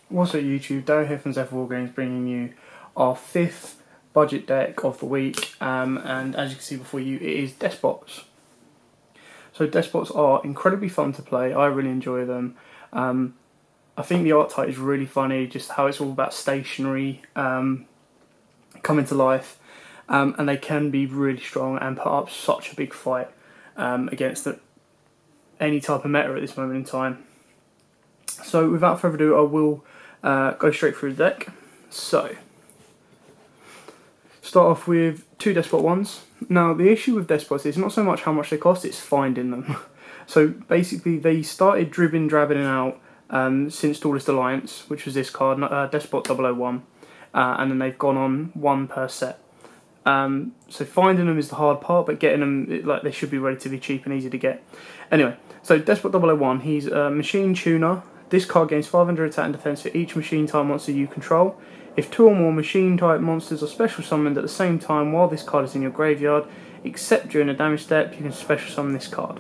What's up YouTube, Darren here from Zephyr Wargames, bringing you our 5th budget deck of the week, and as you can see before you, it is DeskBots. So DeskBots are incredibly fun to play. I really enjoy them. I think the art type is really funny, just how it's all about stationery coming to life, and they can be really strong and put up such a big fight against any type of meta at this moment in time. So without further ado, I will go straight through the deck. So, start off with 2 Despot ones. Now, the issue with Despots is not so much how much they cost, it's finding them. So basically, they started drabbing out since Tallest Alliance, which was this card, Despot 001, and then they've gone on 1 per set. So finding them is the hard part, but getting them, they should be relatively cheap and easy to get. Anyway, so Despot 001, he's a machine tuner. This card gains 500 attack and defense for each machine type monster you control. If 2 or more machine type monsters are special summoned at the same time while this card is in your graveyard, except during a damage step, you can special summon this card.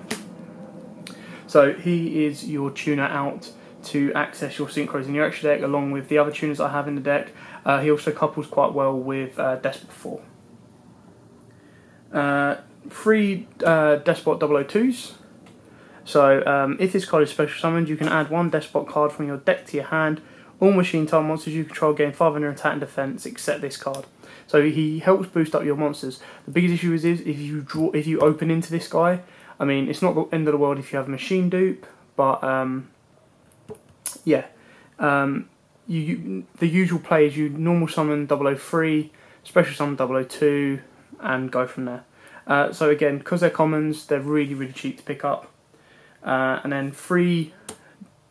So he is your tuner out to access your synchros in your extra deck, along with the other tuners I have in the deck. He also couples quite well with Despot 4. 3 Despot 002s. So if this card is special summoned, you can add 1 Despot card from your deck to your hand. All machine type monsters you control gain 500 attack and defense, except this card. So he helps boost up your monsters. The biggest issue is if you open into this guy. I mean, it's not the end of the world if you have a machine dupe, but yeah. The usual play is you normal summon 003, special summon 002, and go from there. So again, because they're commons, they're really cheap to pick up. And then 3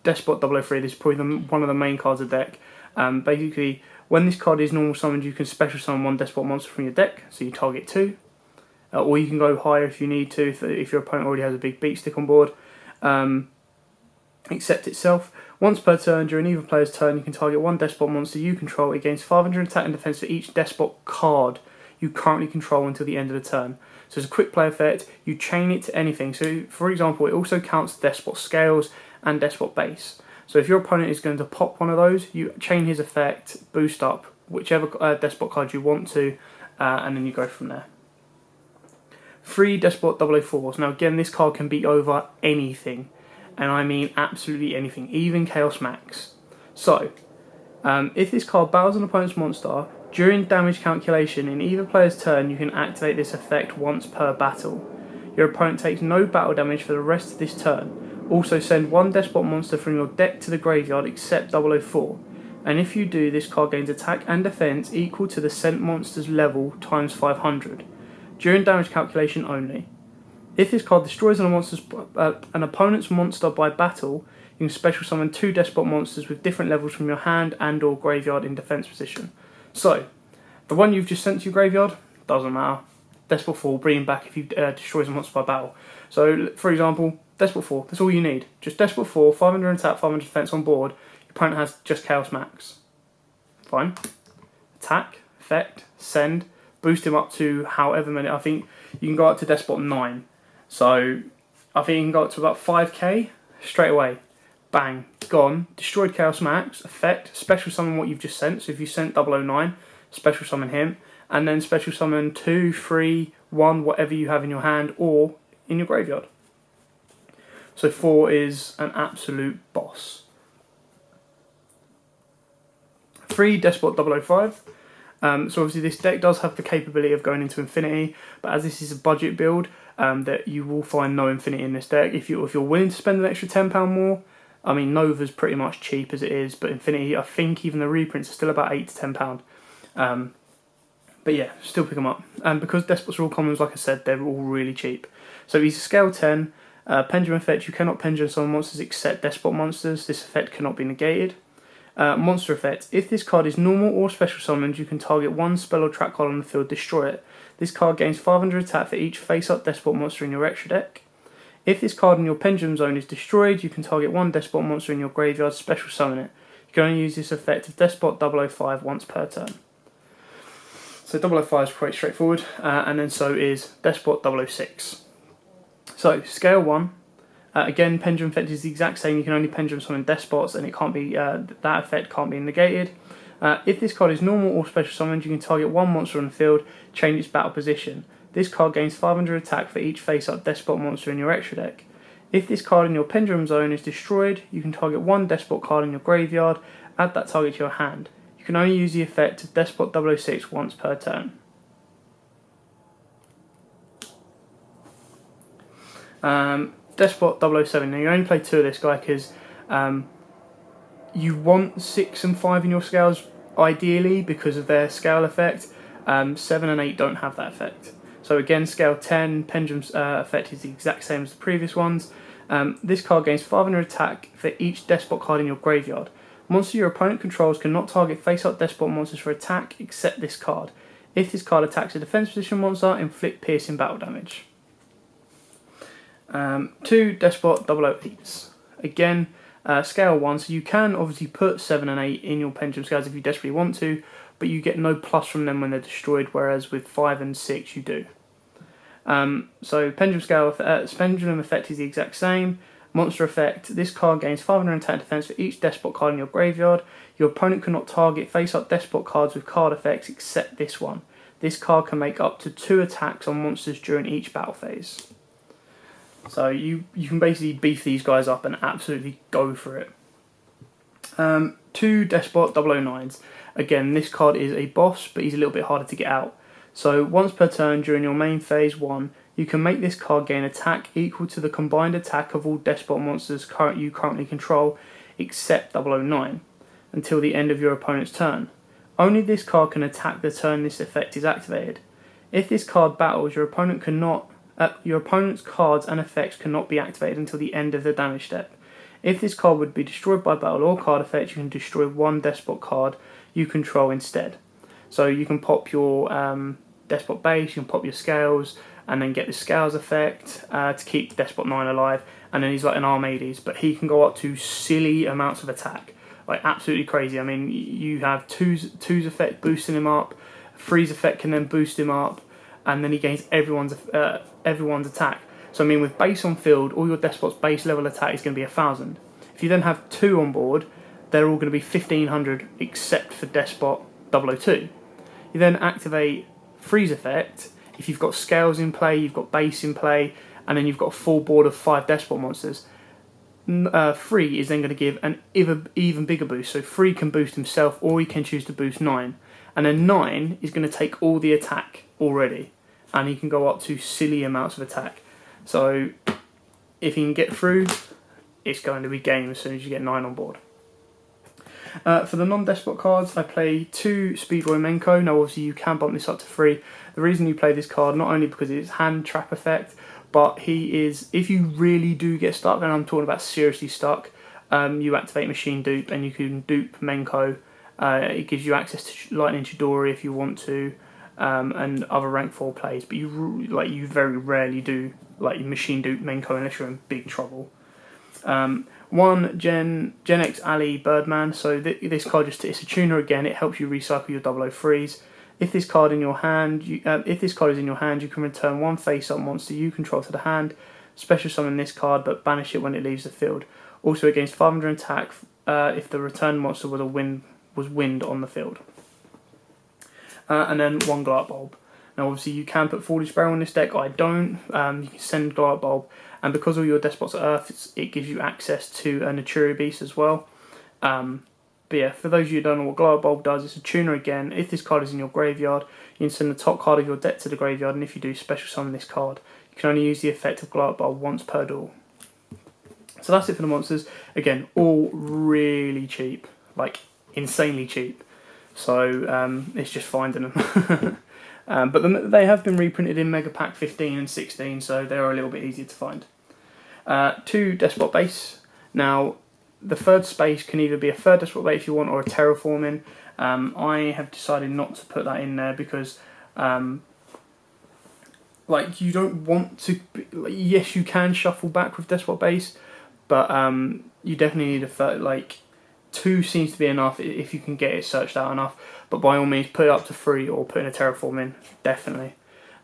Despot 003, this is probably one of the main cards of the deck. Basically, when this card is normal summoned, you can special summon 1 Despot monster from your deck, so you target 2. Or you can go higher if you need to, if your opponent already has a big beat stick on board. Except itself. Once per turn, during either player's turn, you can target 1 Despot monster you control. It gains 500 attack and defense for each Despot card you currently control until the end of the turn. So as a quick play effect, you chain it to anything. So for example, it also counts Despot Scales and Despot Base. So if your opponent is going to pop one of those, you chain his effect, boost up whichever Despot card you want to, and then you go from there. 3 Despot 004s. Now again, this card can beat over anything, and I mean absolutely anything, even Chaos Max. So, if this card battles an opponent's monster, during damage calculation in either player's turn, you can activate this effect once per battle. Your opponent takes no battle damage for the rest of this turn. Also send 1 Despot monster from your deck to the graveyard except 004. And if you do, this card gains attack and defense equal to the sent monster's level times 500. During damage calculation only. If this card destroys an opponent's monster by battle, you can special summon 2 Despot monsters with different levels from your hand and or graveyard in defense position. So, the one you've just sent to your graveyard, doesn't matter. Despot 4, bring him back if he destroys a monster by battle. So, for example, Despot 4, that's all you need. Just Despot 4, 500 attack, 500 defense on board. Your opponent has just Chaos Max. Fine. Attack, effect, send, boost him up to however many. I think you can go up to Despot 9. So, I think you can go up to about 5k straight away. Bang, gone. Destroyed Chaos Max, effect, special summon what you've just sent. So if you sent 009, special summon him, and then special summon 2, 3, 1, whatever you have in your hand or in your graveyard. So 4 is an absolute boss. 3 Despot 005. So obviously this deck does have the capability of going into infinity, but as this is a budget build, that you will find no infinity in this deck. If you're willing to spend an extra £10 more, I mean, Nova's pretty much cheap as it is, but Infinity, I think even the reprints are still about £8 to £10. But yeah, still pick them up. And because Despots are all commons, like I said, they're all really cheap. So he's a scale 10. Pendulum effect, you cannot pendulum summon monsters except Despot monsters. This effect cannot be negated. Monster effect, if this card is normal or special summoned, you can target 1 spell or trap card on the field, destroy it. This card gains 500 attack for each face-up Despot monster in your extra deck. If this card in your pendulum zone is destroyed, you can target 1 Despot monster in your graveyard, special summon it. You can only use this effect of Despot 005 once per turn. So 005 is quite straightforward, and then so is Despot 006. So, scale 1, Again, pendulum effect is the exact same. You can only pendulum summon DeskBots, and it can't be that effect can't be negated. If this card is normal or special summoned, you can target one monster on the field, change its battle position. This card gains 500 attack for each face-up DeskBot monster in your extra deck. If this card in your pendulum zone is destroyed, you can target one DeskBot card in your graveyard, add that target to your hand. You can only use the effect of DeskBot 006 once per turn. DeskBot 007. Now you only play 2 of this guy because you want 6 and 5 in your scales ideally because of their scale effect. 7 and 8 don't have that effect. So again, scale 10, pendulum's effect is the exact same as the previous ones. This card gains 500 attack for each DeskBot card in your graveyard. Monsters your opponent controls cannot target face-up DeskBot monsters for attack except this card. If this card attacks a defense position monster, inflict piercing battle damage. 2 DeskBot 008s. Again, scale 1, so you can obviously put 7 and 8 in your pendulum scales if you desperately want to, but you get no plus from them when they're destroyed, whereas with 5 and 6 you do. So pendulum effect is the exact same. Monster effect, this card gains 500 attack defense for each DeskBot card in your graveyard. Your opponent cannot target face-up DeskBot cards with card effects except this one. This card can make up to 2 attacks on monsters during each battle phase. So you can basically beef these guys up and absolutely go for it. 2 DeskBot 009s. Again, this card is a boss, but he's a little bit harder to get out. So once per turn during your main phase 1, you can make this card gain attack equal to the combined attack of all DeskBot monsters you currently control, except 009, until the end of your opponent's turn. Only this card can attack the turn this effect is activated. If this card battles, your opponent's cards and effects cannot be activated until the end of the damage step. If this card would be destroyed by battle or card effect, you can destroy one DeskBot card you control instead. So you can pop your DeskBot base, you can pop your scales, and then get the scales effect to keep DeskBot 9 alive, and then he's like an Armades, but he can go up to silly amounts of attack, like absolutely crazy. I mean, you have two's effect boosting him up, Freeze effect can then boost him up, and then he gains everyone's attack. So I mean, with base on field, all your DeskBot's base level attack is going to be 1,000. If you then have 2 on board, they're all going to be 1,500 except for DeskBot 002. You then activate Freeze effect. If you've got scales in play, you've got base in play, and then you've got a full board of 5 DeskBot monsters. 3 is then going to give an even bigger boost. So 3 can boost himself, or he can choose to boost 9. And then 9 is going to take all the attack already, and he can go up to silly amounts of attack. So if he can get through, it's going to be game as soon as you get 9 on board. For the non-DeskBot cards, I play 2 Speedboy Menko. Now obviously you can bump this up to 3. The reason you play this card, not only because of his hand trap effect, but he is, if you really do get stuck, and I'm talking about seriously stuck, you activate Machine Dupe and you can dupe Menko. It gives you access to Lightning Chidori if you want to, and other rank 4 plays, but you very rarely do Machine Dupe Menko unless you're in big trouble. 1 Gen X Ali Birdman. So this card it's a tuner again. It helps you recycle your 003s. If this card in your hand, if this card is in your hand, you can return 1 face-up monster you control to the hand. Special summon this card, but banish it when it leaves the field. Also, it gains 500 attack if the returned monster was wind on the field. And then 1 Glart Bulb. Now, obviously, you can put Foolish Barrel in this deck. I don't. You can send Glart Bulb, and because all your DeskBots are Earth, it gives you access to a Naturia Beast as well. But yeah, for those of you who don't know what Glart Bulb does, it's a tuner again. If this card is in your graveyard, you can send the top card of your deck to the graveyard, and if you do, special summon this card. You can only use the effect of Glart Bulb once per duel. So that's it for the monsters. Again, all really cheap, like insanely cheap. So it's just finding them. But they have been reprinted in Mega Pack 15 and 16, so they're a little bit easier to find. 2 DeskBot base. Now, the third space can either be a third DeskBot base if you want, or a terraforming. I have decided not to put that in there because, you don't want to. Yes, you can shuffle back with DeskBot base, but you definitely need a third. 2 seems to be enough if you can get it searched out enough. But by all means, put it up to 3 or put in a terraform in, definitely.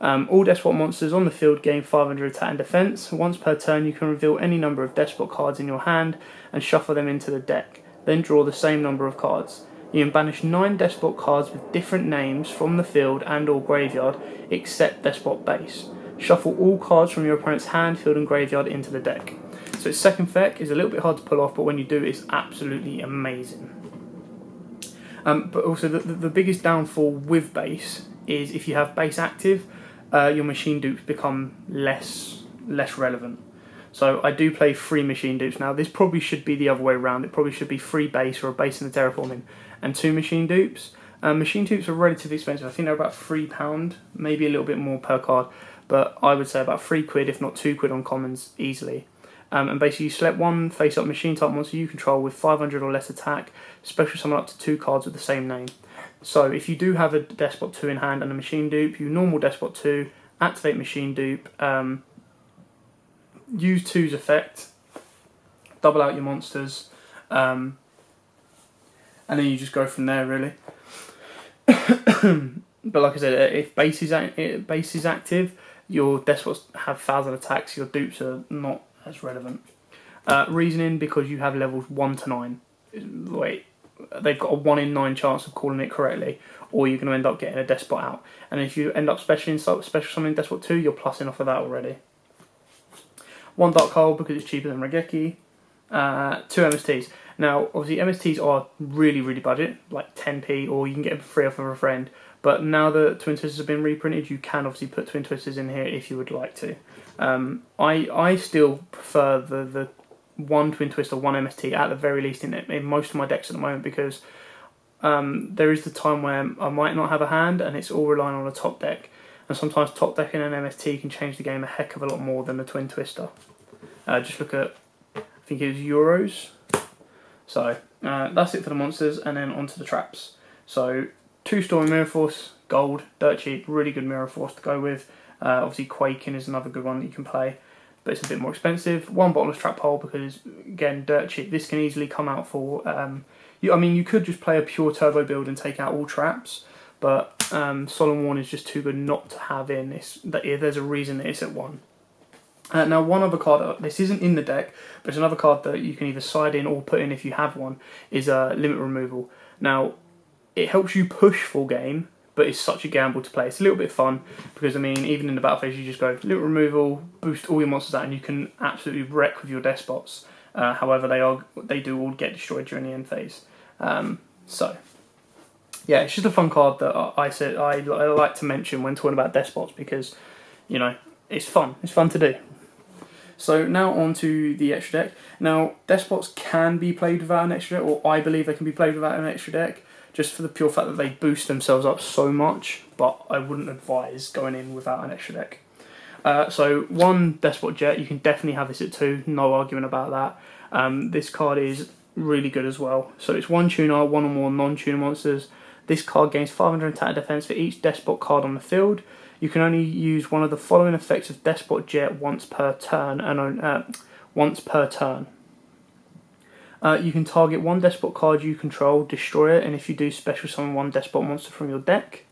All Despot monsters on the field gain 500 attack and defense. Once per turn, you can reveal any number of Despot cards in your hand and shuffle them into the deck. Then draw the same number of cards. You can banish 9 Despot cards with different names from the field and or graveyard, except Despot base. Shuffle all cards from your opponent's hand, field and graveyard into the deck. So its second effect is a little bit hard to pull off, but when you do, it's absolutely amazing. But also the biggest downfall with base is if you have base active, your machine dupes become less relevant. So I do play 3 machine dupes now. This probably should be the other way around. It probably should be 3 base or a base in the terraforming and 2 machine dupes. Machine dupes are relatively expensive. I think they're about £3, maybe a little bit more per card, but I would say about £3, if not £2 on commons easily. And basically you select one face-up machine type monster you control with 500 or less attack, special summon up to 2 cards with the same name. So if you do have a Despot 2 in hand and a machine dupe, you normal Despot 2, activate machine dupe, use 2's effect, double out your monsters, and then you just go from there really. But like I said, if base is active, your Despots have 1,000 attacks, your dupes are not as relevant. Reasoning, because you have levels 1 to 9. Wait, they've got a 1 in 9 chance of calling it correctly, or you're going to end up getting a Despot out. And if you end up special summoning Despot 2, you're plussing off of that already. 1 Dark Hole because it's cheaper than Regeki. 2 MSTs. Now, obviously, MSTs are really budget, like 10p, or you can get them for free off of a friend. But now that Twin Twisters have been reprinted, you can obviously put Twin Twisters in here if you would like to. I still prefer the 1 Twin Twister, 1 MST at the very least in most of my decks at the moment, because there is the time where I might not have a hand and it's all relying on a top deck. And sometimes top decking an MST can change the game a heck of a lot more than a Twin Twister. Just look at, I think it was Euros. So that's it for the monsters, and then onto the traps. So 2 Storm Mirror Force, gold, dirt cheap, really good Mirror Force to go with. Obviously Quaking is another good one that you can play, but it's a bit more expensive. 1 Bottomless Trap Hole because, again, dirt cheap. This can easily come out for... you could just play a pure turbo build and take out all traps, but Solemn Warn is just too good not to have in. There's a reason that it's at 1. Now, one other card, this isn't in the deck, but it's another card that you can either side in or put in if you have one, is Limit Removal. Now, it helps you push full game, but it's such a gamble to play. It's a little bit fun, because, I mean, even in the battle phase, you just go Limit Removal, boost all your monsters out, and you can absolutely wreck with your Despots. However, they do all get destroyed during the end phase. So, yeah, it's just a fun card that I like to mention when talking about Despots, because, you know, it's fun. It's fun to do. So now on to the extra deck. Now, Despots can be played without an extra deck, or I believe they can be played without an extra deck, just for the pure fact that they boost themselves up so much, but I wouldn't advise going in without an extra deck. So 1 Despot Jet, you can definitely have this at 2, no argument about that. This card is really good as well. So it's 1 tuner, 1 or more non-tuner monsters. This card gains 500 attack and defense for each Despot card on the field. You can only use one of the following effects of Despot Jet once per turn, you can target 1 Despot card you control, destroy it, and if you do, special summon 1 Despot monster from your deck.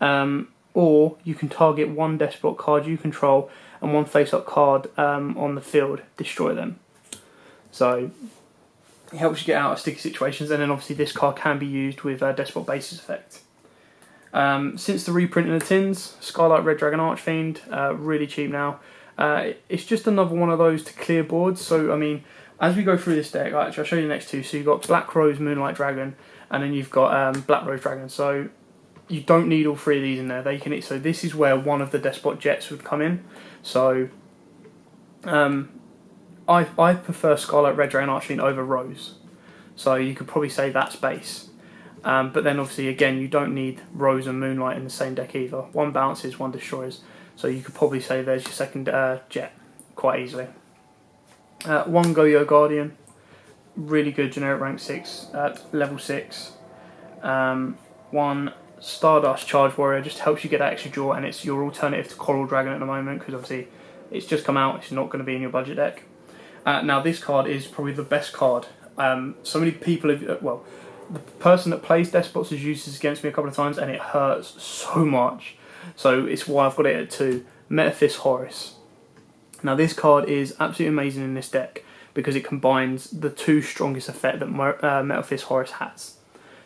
Or you can target 1 Despot card you control and 1 face-up card on the field, destroy them. So it helps you get out of sticky situations, and then obviously this card can be used with Despot Base's effect. Since the reprint in the tins, Skylight Red Dragon Archfiend, really cheap now. It's just another one of those to clear boards. So, I mean, as we go through this deck, actually I'll show you the next 2. So you've got Black Rose Moonlight Dragon, and then you've got Black Rose Dragon. So you don't need all 3 of these in there. So this is where one of the Despot Jets would come in. So I prefer Scarlet Red Dragon Archfiend over Rose. So you could probably say that's base. But then obviously again you don't need Rose and Moonlight in the same deck either. 1 bounces, 1 destroys. So you could probably say there's your second jet quite easily. 1 Go-Yo Guardian, really good generic rank 6, level 6. 1 Stardust Charge Warrior, just helps you get that extra draw, and it's your alternative to Coral Dragon at the moment, because obviously it's just come out, it's not going to be in your budget deck. Now this card is probably the best card. So many people have, the person that plays Despots has used this against me a couple of times, and it hurts so much. So it's why I've got it at 2. Metaphys Horus. Now this card is absolutely amazing in this deck because it combines the 2 strongest effect that Metaphys Horus has.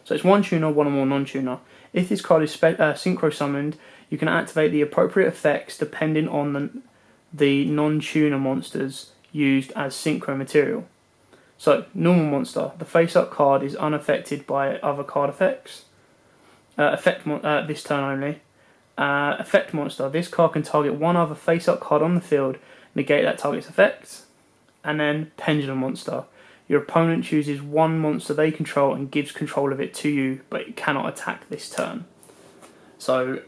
So it's 1 tuner, 1 or more non-tuner. If this card is synchro summoned, you can activate the appropriate effects depending on the non-tuner monsters used as synchro material. So, normal monster. The face-up card is unaffected by other card effects. This turn only. Effect monster. This card can target one other face-up card on the field, negate that target's effects. And then pendulum monster. Your opponent chooses one monster they control and gives control of it to you, but it cannot attack this turn. So,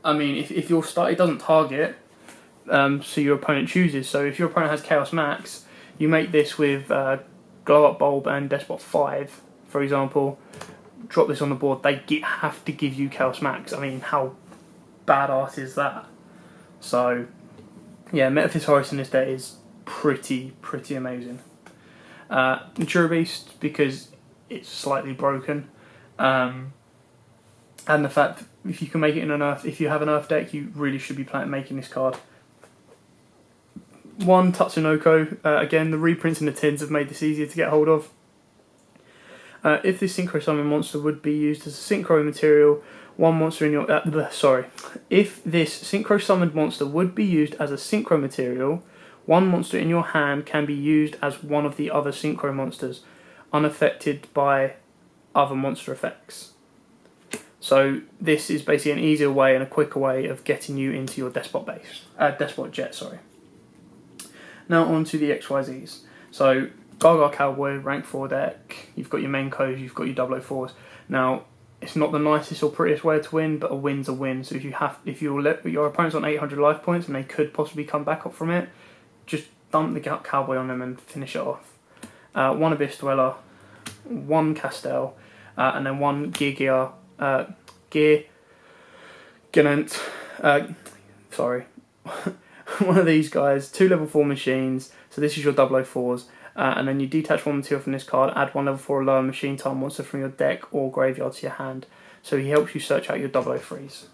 I mean, if your start, it doesn't target, so your opponent chooses. So if your opponent has Chaos Max, you make this with Glow Up Bulb and Despot 5, for example. Drop this on the board, they have to give you Chaos Max. I mean, how badass is that? So, yeah, Metaphys Horus in this deck is pretty amazing. Natura Beast, because it's slightly broken. And the fact that if you can make it in an Earth, if you have an Earth deck, you really should be making this card. 1 Tatsunoko, again, the reprints in the tins have made this easier to get hold of. If this synchro summon monster would be used as a synchro material, one monster in your... If this synchro summoned monster would be used as a synchro material, one monster in your hand can be used as one of the other synchro monsters, unaffected by other monster effects. So this is basically an easier way and a quicker way of getting you into your Despot jet. Now on to the XYZs. So Gaga Cowboy, rank 4 deck. You've got your Menkos, you've got your 004s. Now it's not the nicest or prettiest way to win, but a win's a win. So if your opponent's on 800 life points and they could possibly come back up from it, just dump the Cowboy on them and finish it off. 1 Abyss Dweller, 1 Castel, and then 1 Gear Ganent. One of these guys, 2 level 4 machines, so this is your 004s, and then you detach 1 material from this card, add 1 level 4 or lower machine type monster from your deck or graveyard to your hand, so he helps you search out your 003s.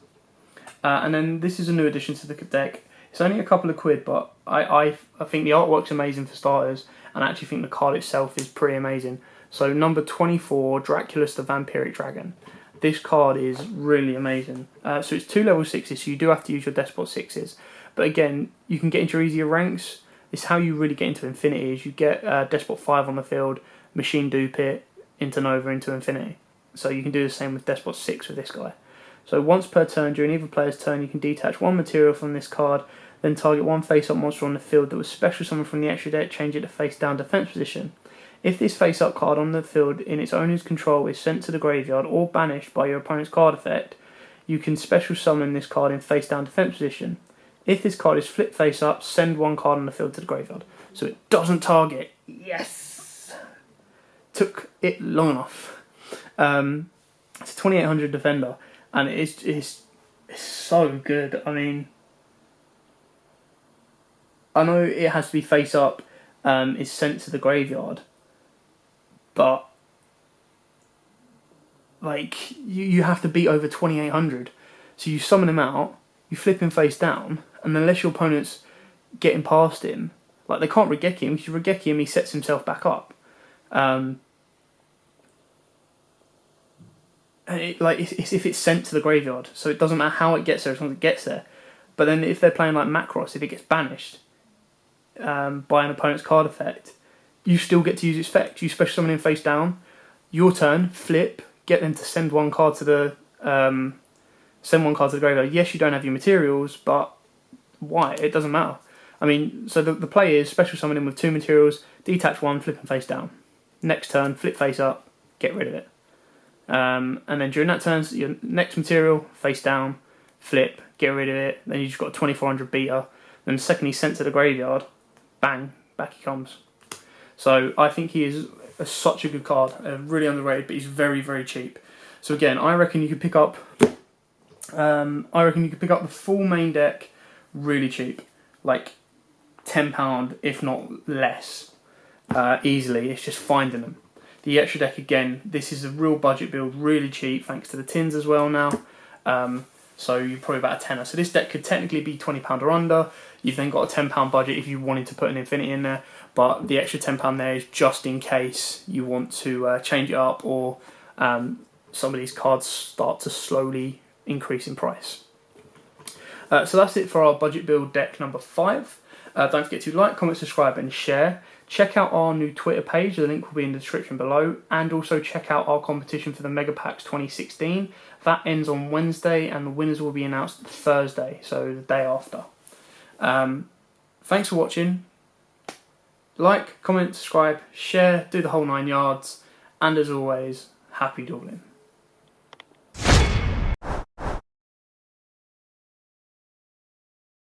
And then this is a new addition to the deck. It's only a couple of quid, but I think the artwork's amazing for starters, and I actually think the card itself is pretty amazing. So number 24, Draculus the Vampiric Dragon. This card is really amazing. So it's 2 level 6s, so you do have to use your Despot 6s. But again, you can get into your easier ranks. It's how you really get into Infinity, is you get Despot 5 on the field, Machine Dupe it, into Nova, into Infinity. So you can do the same with Despot 6 with this guy. So once per turn, during either player's turn, you can detach 1 material from this card, then target 1 face-up monster on the field that was special summoned from the extra deck, change it to face-down defense position. If this face-up card on the field in its owner's control is sent to the graveyard or banished by your opponent's card effect, you can special summon this card in face-down defense position. If this card is flipped face-up, send 1 card on the field to the graveyard. So it doesn't target. Yes! Took it long enough. It's a 2800 defender, and it's so good. I mean, I know it has to be face-up, is sent to the graveyard, but like you have to beat over 2800. So you summon him out, you flip him face down, and unless your opponent's getting past him, like they can't Regeki him, because you Regeki him, he sets himself back up. And it's if it's sent to the graveyard, so it doesn't matter how it gets there as long as it gets there. But then if they're playing like Macross, if it gets banished by an opponent's card effect, you still get to use its effect. You special summon him face down, your turn, flip, get them to send 1 card to the graveyard. Yes, you don't have your materials, but why? It doesn't matter. I mean, so the play is special summon him with 2 materials, detach 1, flip him face down. Next turn, flip face up, get rid of it. And then during that turn, your next material, face down, flip, get rid of it. Then you just got a 2400 beater. Then the second he's sent to the graveyard, bang, back he comes. So I think he is such a good card, really underrated, but he's very cheap. So again, I reckon you could pick up the full main deck really cheap, like £10 if not less, easily. It's just finding them. The extra deck, again, this is a real budget build, really cheap, thanks to the tins as well now. so you're probably about a tenner. So this deck could technically be £20 or under. You've then got a £10 budget if you wanted to put an Infinity in there, but the extra £10 there is just in case you want to change it up, or some of these cards start to slowly increase in price. So that's it for our budget build deck number 5. Don't forget to like, comment, subscribe and share. Check out our new Twitter page, the link will be in the description below, and also check out our competition for the Mega Packs 2016. That ends on Wednesday and the winners will be announced Thursday, so the day after. Thanks for watching. Like, comment, subscribe, share, do the whole 9 yards, and as always, happy dueling.